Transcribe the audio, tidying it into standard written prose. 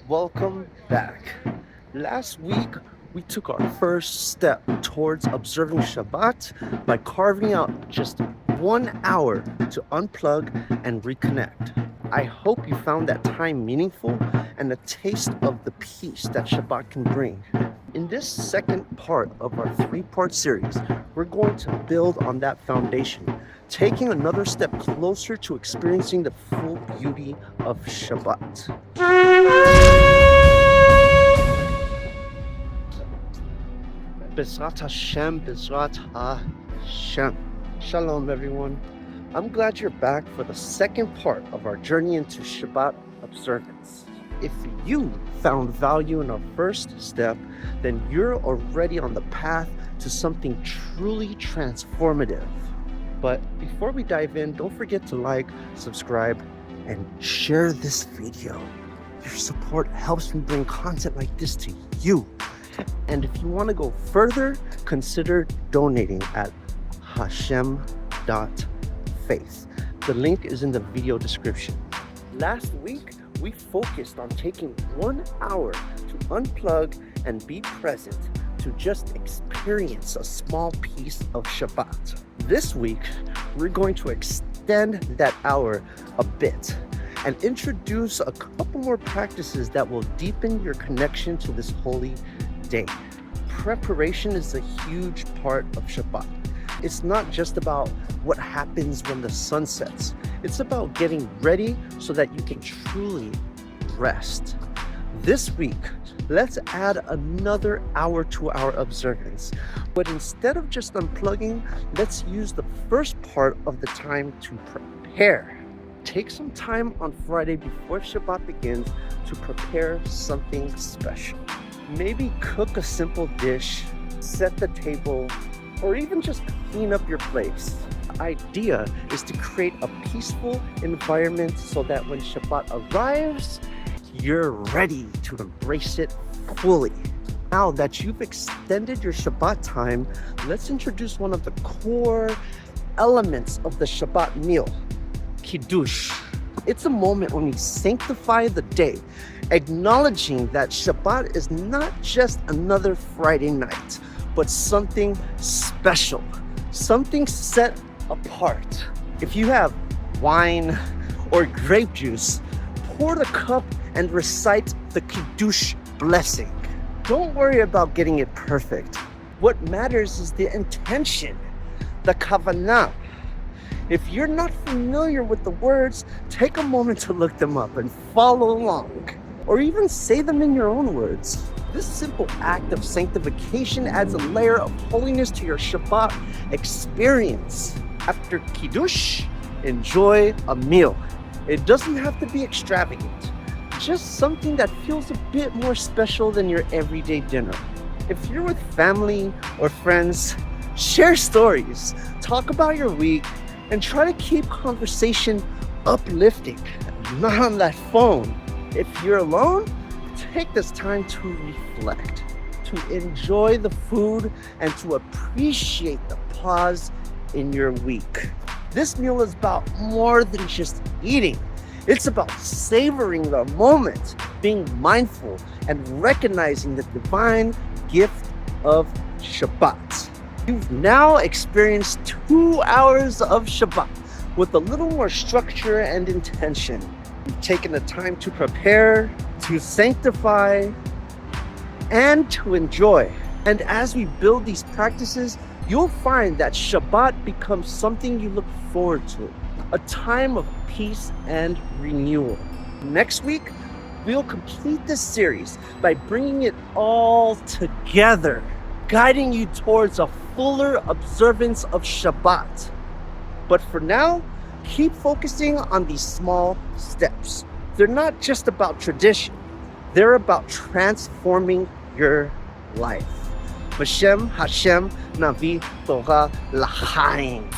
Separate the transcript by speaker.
Speaker 1: Welcome back. Last week, we took our first step towards observing Shabbat by carving out just 1 hour to unplug and reconnect. I hope you found that time meaningful and a taste of the peace that Shabbat can bring. In this second part of our three-part series, we're going to build on that foundation, taking another step closer to experiencing the full beauty of Shabbat. Bezrat Hashem, Bezrat Hashem. Shalom, everyone. I'm glad you're back for the second part of our journey into Shabbat observance. If you found value in our first step, then you're already on the path to something truly transformative. But before we dive in, don't forget to like, subscribe, and share this video. Your support helps me bring content like this to you. And if you want to go further, consider donating at hashem.faith. The link is in the video description. Last week, we focused on taking 1 hour to unplug and be present, to just experience a small piece of Shabbat. This week, we're going to extend that hour a bit and introduce a couple more practices that will deepen your connection to this holy day. Preparation is a huge part of Shabbat. It's not just about what happens when the sun sets. It's about getting ready so that you can truly rest. This week, let's add another hour to our observance. But instead of just unplugging, let's use the first part of the time to prepare. Take some time on Friday before Shabbat begins to prepare something special. Maybe cook a simple dish, set the table, or even just clean up your place. The idea is to create a peaceful environment so that when Shabbat arrives, you're ready to embrace it fully. Now that you've extended your Shabbat time, let's introduce one of the core elements of the Shabbat meal, Kiddush. It's a moment when we sanctify the day, acknowledging that Shabbat is not just another Friday night, but something special, something set apart. If you have wine or grape juice, pour the cup and recite the Kiddush blessing. Don't worry about getting it perfect. What matters is the intention, the kavanah. If you're not familiar with the words, take a moment to look them up and follow along, or even say them in your own words. This simple act of sanctification adds a layer of holiness to your Shabbat experience. After Kiddush, enjoy a meal. It doesn't have to be extravagant, just something that feels a bit more special than your everyday dinner. If you're with family or friends, share stories, talk about your week, and try to keep conversation uplifting, not on that phone. If you're alone, take this time to reflect, to enjoy the food, and to appreciate the pause in your week. This meal is about more than just eating. It's about savoring the moment, being mindful, and recognizing the divine gift of Shabbat. You've now experienced 2 hours of Shabbat with a little more structure and intention. You've taken the time to prepare, to sanctify, and to enjoy. And as we build these practices, you'll find that Shabbat becomes something you look forward to, a time of peace and renewal. Next week, we'll complete this series by bringing it all together, guiding you towards a fuller observance of Shabbat. But for now, keep focusing on these small steps. They're not just about tradition. They're about transforming your life. Bashem Hashem Navi Torah L'chaim.